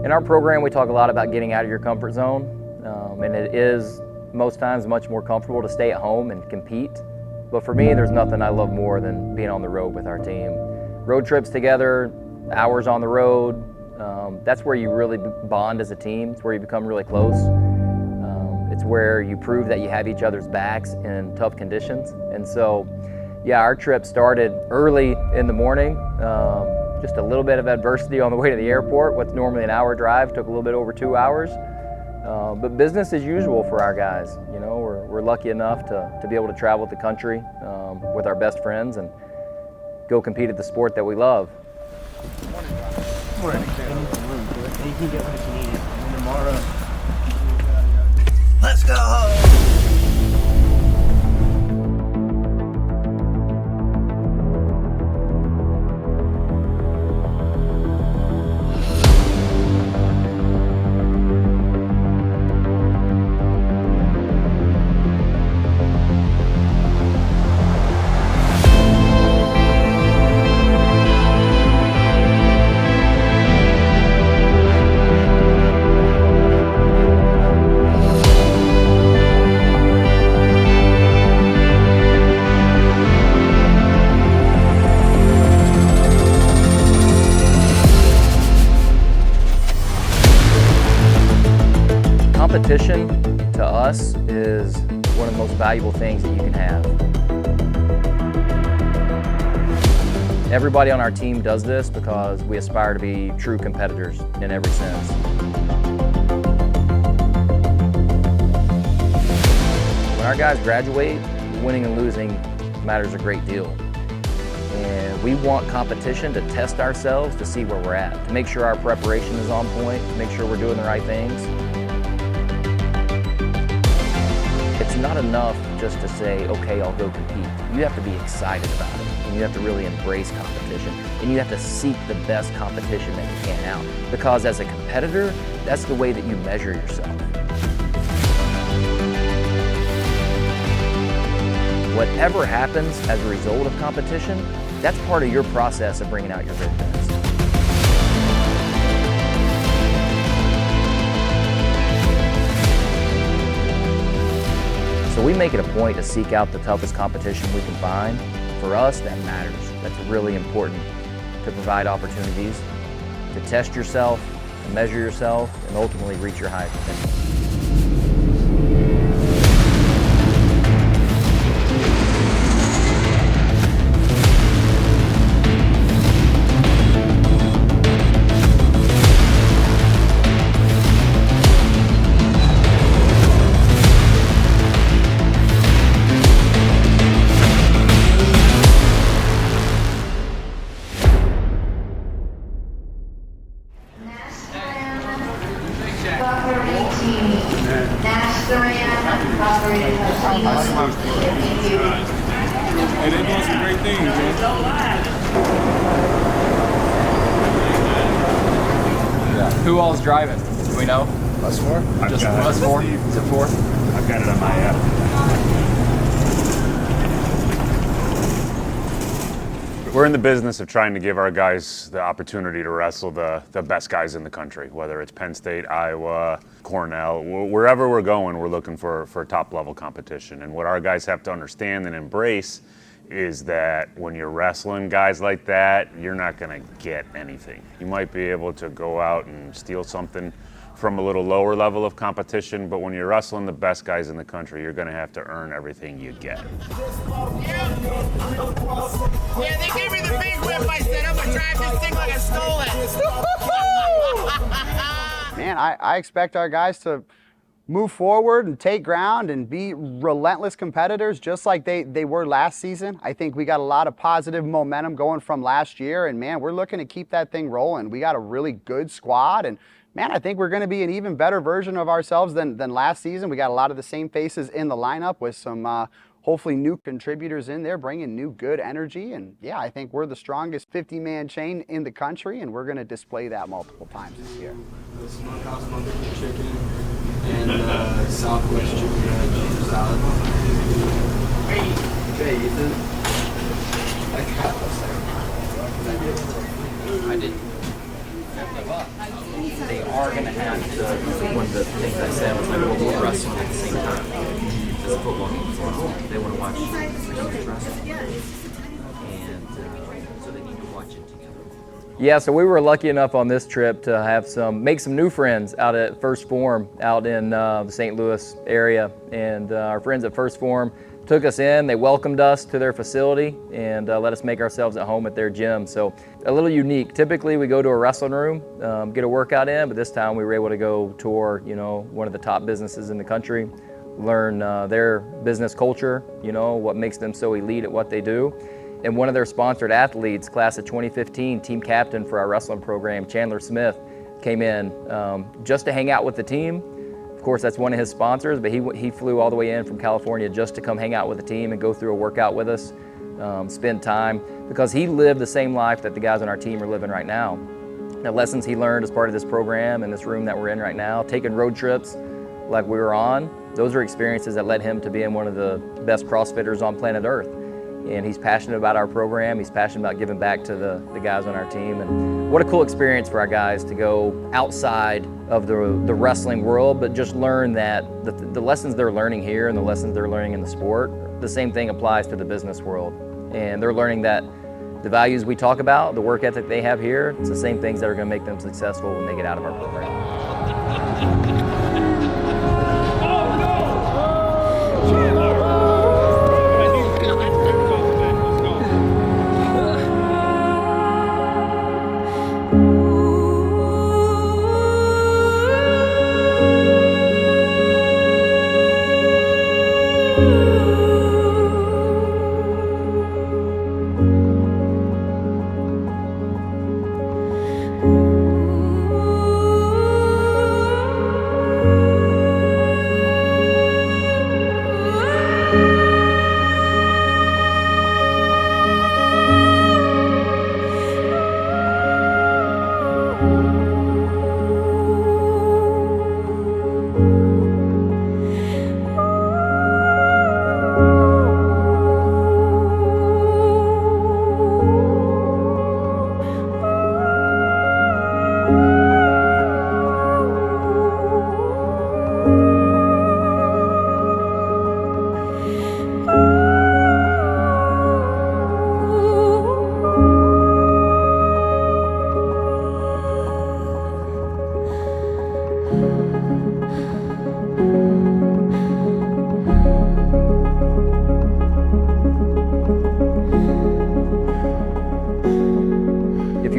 In our program, we talk a lot about getting out of your comfort zone, and it is most times much more comfortable to stay at home and compete. But for me, there's nothing I love more than being on the road with our team. Road trips together, hours on the road, that's where you really bond as a team. It's where you become really close. It's where you prove that you have each other's backs in tough conditions. And so, yeah, our trip started early in the morning. Just a little bit of adversity on the way to the airport. What's normally an hour drive took a little bit over 2 hours. But business as usual for our guys. You know, we're lucky enough to be able to travel the country with our best friends and go compete at the sport that we love. Morning. You can get what you need. And tomorrow. Let's go! Competition to us is one of the most valuable things that you can have. Everybody on our team does this because we aspire to be true competitors in every sense. When our guys graduate, winning and losing matters a great deal. And we want competition to test ourselves to see where we're at, to make sure our preparation is on point, to make sure we're doing the right things. It's not enough just to say, okay, I'll go compete. You have to be excited about it, and you have to really embrace competition, and you have to seek the best competition that you can out, because as a competitor, that's the way that you measure yourself. Whatever happens as a result of competition, that's part of your process of bringing out your very best. So we make it a point to seek out the toughest competition we can find. For us, that matters. That's really important to provide opportunities to test yourself, to measure yourself, and ultimately reach your highest potential. Hey, they're doing some great things, man. Yeah. Who all's driving? Do we know? Us four? Just us four? Is it four? I've got it on my app. We're in the business of trying to give our guys the opportunity to wrestle the best guys in the country, whether it's Penn State, Iowa, Cornell, wherever we're going, we're looking for top level competition. And what our guys have to understand and embrace is that when you're wrestling guys like that, you're not gonna get anything. You might be able to go out and steal something from a little lower level of competition, but when you're wrestling the best guys in the country, you're gonna have to earn everything you get. Yeah, they gave me the big whip. I said, I'm gonna drive this thing like I stole it. Man, I expect our guys to move forward and take ground and be relentless competitors just like they were last season. I think we got a lot of positive momentum going from last year, and man, we're looking to keep that thing rolling. We got a really good squad, and man, I think we're going to be an even better version of ourselves than last season. We got a lot of the same faces in the lineup with some hopefully new contributors in there, bringing new good energy. And yeah, I think we're the strongest 50-man chain in the country, and we're going to display that multiple times this year. The smokehouse pumpkin chicken and Southwest chicken ginger salad. Hey, Ethan. That cat was there. I did. they are going to have to, one of the things I said was like, well, we'll wrestle at the same time as a football game. They want to watch wrestling. And so they need to watch it together. Yeah, so we were lucky enough on this trip to have make some new friends out at First Phorm out in the St. Louis area. And our friends at First Phorm took us in, they welcomed us to their facility and let us make ourselves at home at their gym. So a little unique. Typically we go to a wrestling room, get a workout in, but this time we were able to go tour, one of the top businesses in the country, learn their business culture, what makes them so elite at what they do. And one of their sponsored athletes, class of 2015, team captain for our wrestling program, Chandler Smith, came in just to hang out with the team. Of course, that's one of his sponsors, but he flew all the way in from California just to come hang out with the team and go through a workout with us, spend time, because he lived the same life that the guys on our team are living right now. The lessons he learned as part of this program and this room that we're in right now, taking road trips like we were on, those are experiences that led him to being one of the best CrossFitters on planet Earth. And he's passionate about our program. He's passionate about giving back to the guys on our team. And what a cool experience for our guys to go outside of the wrestling world, but just learn that the lessons they're learning here and the lessons they're learning in the sport, the same thing applies to the business world. And they're learning that the values we talk about, the work ethic they have here, it's the same things that are going to make them successful when they get out of our program.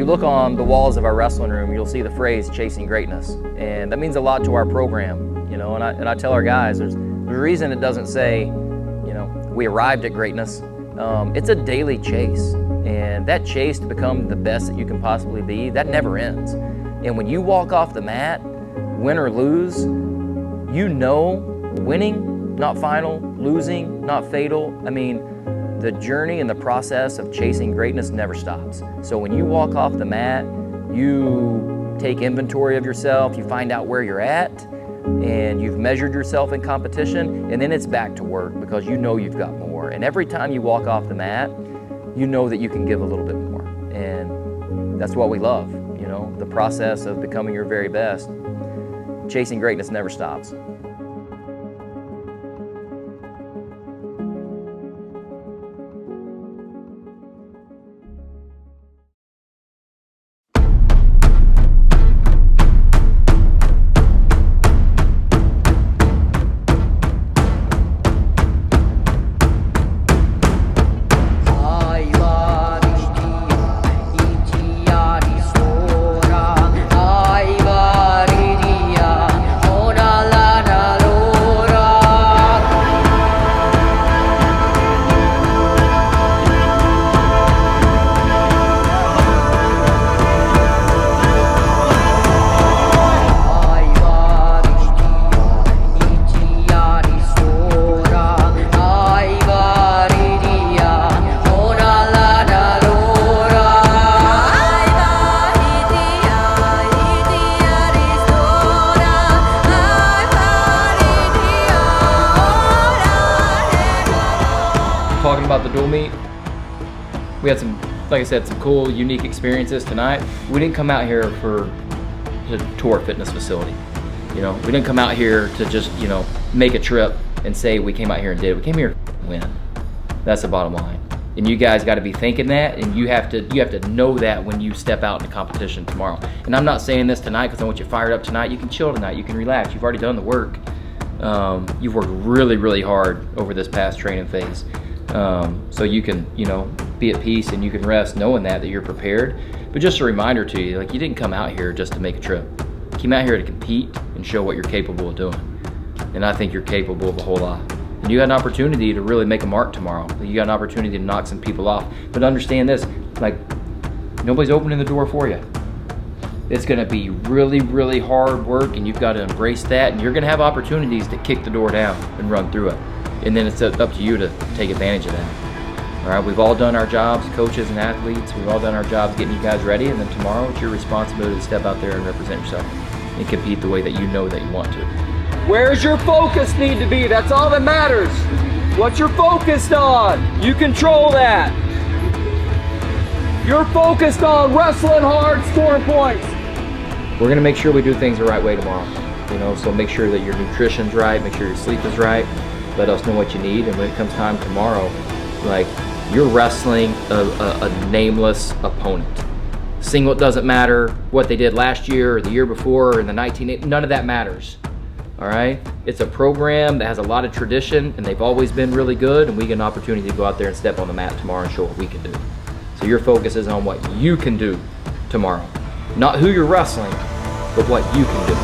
Look on the walls of our wrestling room, you'll see the phrase "chasing greatness," and that means a lot to our program. And I tell our guys, there's a reason it doesn't say, we arrived at greatness. It's a daily chase, and that chase to become the best that you can possibly be, that never ends. And when you walk off the mat, win or lose, winning, not final, losing, not fatal. The journey and the process of chasing greatness never stops. So when you walk off the mat, you take inventory of yourself, you find out where you're at, and you've measured yourself in competition, and then it's back to work because you've got more. And every time you walk off the mat, you know that you can give a little bit more. And that's what we love, the process of becoming your very best. Chasing greatness never stops. Talking about the dual meet, we had some like I said, some cool, unique experiences tonight. We didn't come out here to tour a fitness facility. You know, we didn't come out here to just, you know, make a trip and say we came out here and did it. We came here to win. That's the bottom line. And you guys got to be thinking that, and you have to know that when you step out into competition tomorrow. And I'm not saying this tonight because I want you fired up tonight. You can chill tonight. You can relax. You've already done the work. You've worked really, really hard over this past training phase. So you can, you know, be at peace and you can rest knowing that you're prepared. But just a reminder to you, like, you didn't come out here just to make a trip. You came out here to compete and show what you're capable of doing. And I think you're capable of a whole lot. And you got an opportunity to really make a mark tomorrow. You got an opportunity to knock some people off. But understand this, like, nobody's opening the door for you. It's gonna be really, really hard work, and you've got to embrace that, and you're gonna have opportunities to kick the door down and run through it. And then it's up to you to take advantage of that. All right, we've all done our jobs, coaches and athletes. We've all done our jobs getting you guys ready, and then tomorrow it's your responsibility to step out there and represent yourself and compete the way that you know that you want to. Where's your focus need to be? That's all that matters. What you're focused on, you control that. You're focused on wrestling hard, scoring points. We're gonna make sure we do things the right way tomorrow. You know, so make sure that your nutrition's right, make sure your sleep is right. Let us know what you need, and when it comes time tomorrow, like, you're wrestling a nameless opponent. Singlet doesn't matter what they did last year or the year before or in the 1980s, none of that matters. All right, it's a program that has a lot of tradition, and they've always been really good, and we get an opportunity to go out there and step on the mat tomorrow and show what we can do. So your focus is on what you can do tomorrow, not who you're wrestling, but what you can do.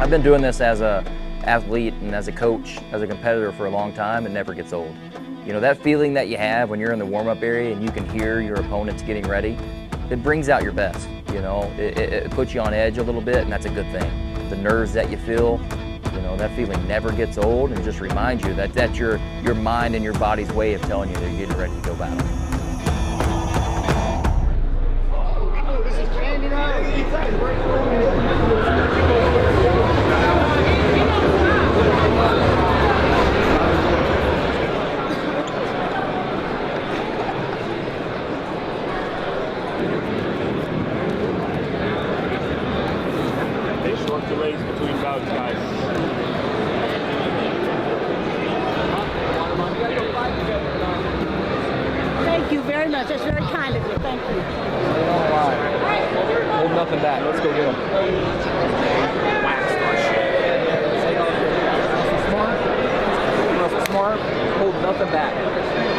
I've been doing this as a athlete and as a coach, as a competitor for a long time. It never gets old. You know, that feeling that you have when you're in the warm-up area and you can hear your opponents getting ready, it brings out your best. You know, it puts you on edge a little bit, and that's a good thing. The nerves that you feel, you know, that feeling never gets old, and just reminds you that that's your mind and your body's way of telling you that you're getting ready to go battle. The race between both guys. Thank you very much. That's very kind of you. Thank you. Hold nothing back. Let's go get him. Wrestle smart. Hold nothing back.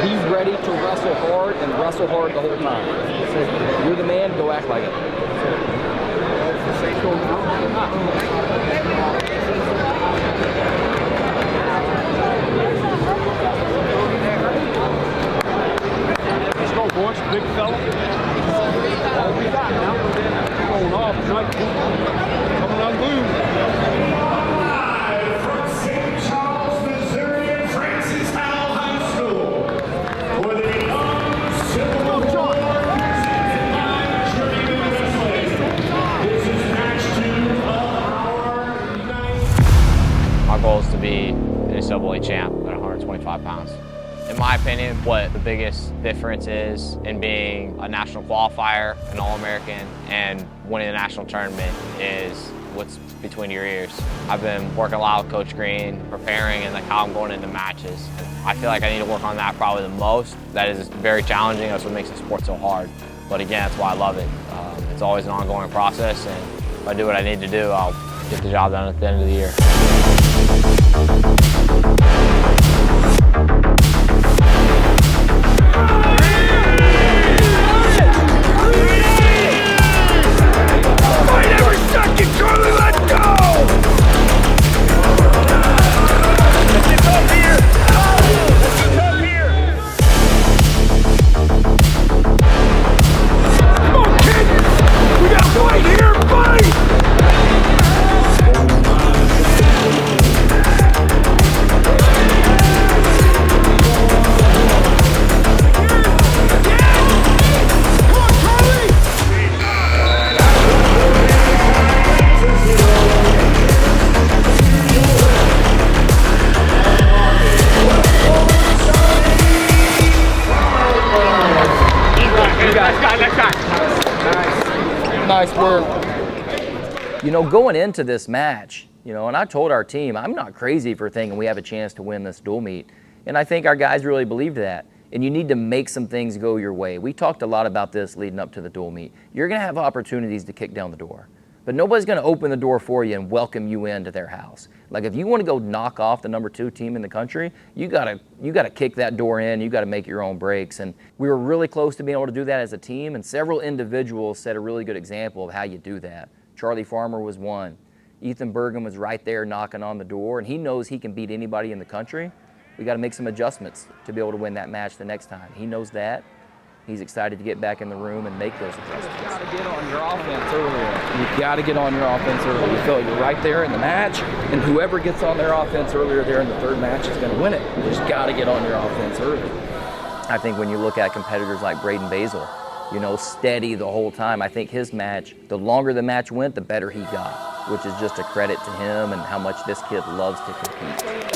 Be ready to wrestle hard and wrestle hard the whole time. You're the man. Go act like it. Let's go, boys. Big fella. All we got now. Going off. Right. Coming unglued. Live from St. Charles, Missouri, Francis Howell High School for the young Civil War journeyman wrestling. This is match 2 of our night. My goal is to be an NCAA champ at 125 pounds. In my opinion, what the biggest difference is in being a national qualifier, an All-American, and winning the national tournament is what's between your ears. I've been working a lot with Coach Green, preparing, and like how I'm going into matches. I feel like I need to work on that probably the most. That is very challenging. That's what makes the sport so hard. But again, that's why I love it. It's always an ongoing process, and if I do what I need to do, I'll get the job done at the end of the year. Nice work. You know, going into this match, you know, and I told our team, I'm not crazy for thinking we have a chance to win this dual meet. And I think our guys really believed that. And you need to make some things go your way. We talked a lot about this leading up to the dual meet. You're going to have opportunities to kick down the door. But nobody's going to open the door for you and welcome you into their house. Like if you want to go knock off the #2 team in the country, you gotta kick that door in. You got to make your own breaks. And we were really close to being able to do that as a team. And several individuals set a really good example of how you do that. Charlie Farmer was one. Ethan Bergen was right there knocking on the door, and he knows he can beat anybody in the country. We got to make some adjustments to be able to win that match the next time. He knows that. He's excited to get back in the room and make those adjustments. You got to get on your offense earlier. You got to get on your offense earlier. You feel you're right there in the match, and whoever gets on their offense earlier there in the third match is going to win it. You just got to get on your offense early. I think when you look at competitors like Braden Basil, you know, steady the whole time. I think his match, the longer the match went, the better he got, which is just a credit to him and how much this kid loves to compete.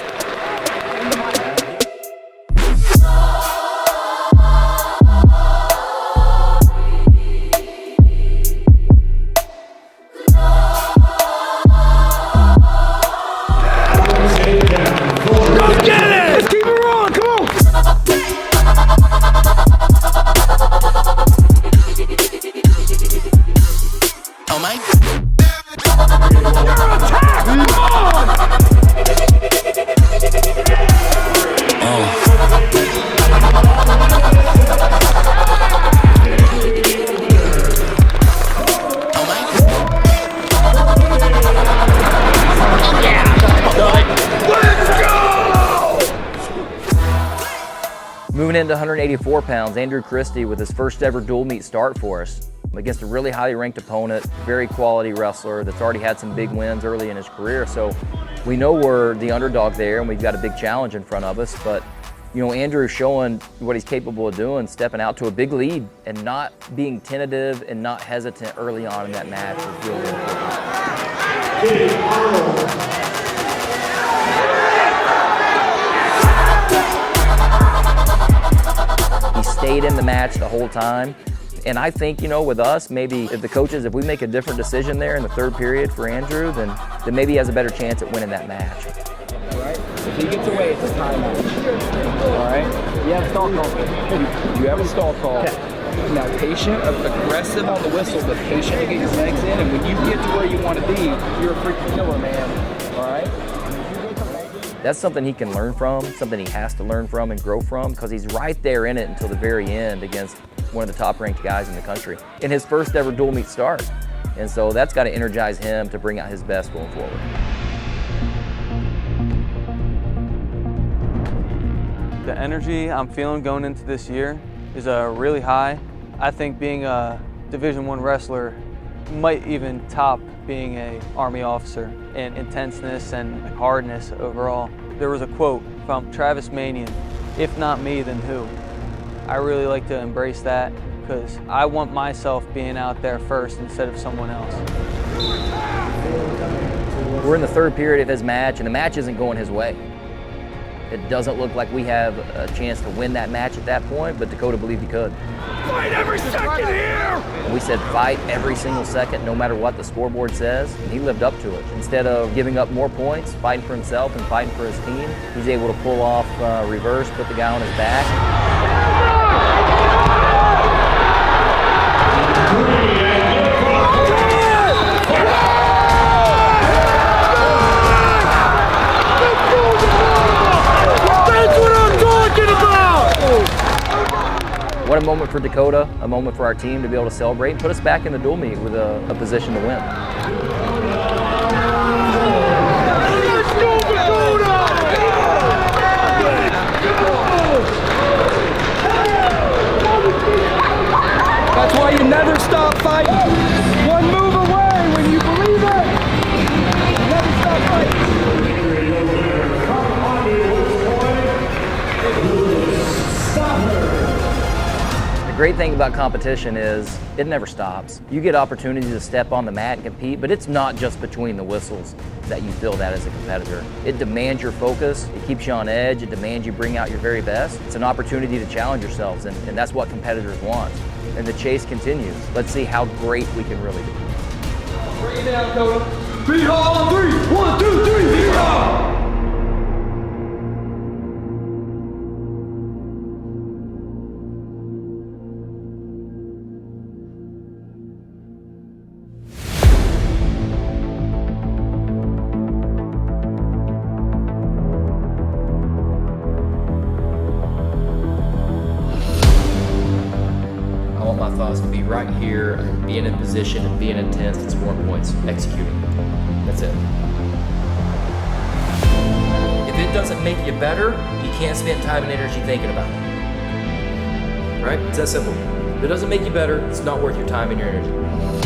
Moving into 184 pounds, Andrew Christie with his first ever dual meet start for us against a really highly ranked opponent, very quality wrestler that's already had some big wins early in his career. So we know we're the underdog there and we've got a big challenge in front of us, but you know, Andrew showing what he's capable of doing, stepping out to a big lead and not being tentative and not hesitant early on in that match was really important. Stayed in the match the whole time. And I think, you know, with us, maybe if the coaches, if we make a different decision there in the third period for Andrew, then maybe he has a better chance at winning that match. All right? If he gets away, it's a timeout. All right? You have a stall call. You have a stall call. Okay. Now, patient, aggressive on the whistle, but patient to get your legs in. And when you get to where you want to be, you're a freaking killer, man. All right? That's something he can learn from, something he has to learn from and grow from, because he's right there in it until the very end against one of the top-ranked guys in the country in his first ever dual meet start. And so that's got to energize him to bring out his best going forward. The energy I'm feeling going into this year is really high. I think being a Division I wrestler might even top being an Army officer in intenseness and hardness overall. There was a quote from Travis Manion, "If not me, then who?" I really like to embrace that because I want myself being out there first instead of someone else. We're in the third period of his match and the match isn't going his way. It doesn't look like we have a chance to win that match at that point, but Dakota believed he could. Fight every second here! And we said fight every single second, no matter what the scoreboard says, and he lived up to it. Instead of giving up more points, fighting for himself and fighting for his team, he's able to pull off reverse, put the guy on his back. What a moment for Dakota, a moment for our team to be able to celebrate and put us back in the dual meet with a position to win. That's why you never stop fighting. One move away when you believe it. Never stop fighting. The great thing about competition is it never stops. You get opportunities to step on the mat and compete, but it's not just between the whistles that you feel that as a competitor. It demands your focus, it keeps you on edge, it demands you bring out your very best. It's an opportunity to challenge yourselves, and that's what competitors want. And the chase continues. Let's see how great we can really be. Bring it down, Coda. Beat all on 3. 1, 2, 3, beat all! I want my thoughts to be right here, and being in position and being intense and scoring points, executing. That's it. If it doesn't make you better, you can't spend time and energy thinking about it. Right? It's that simple. If it doesn't make you better, it's not worth your time and your energy.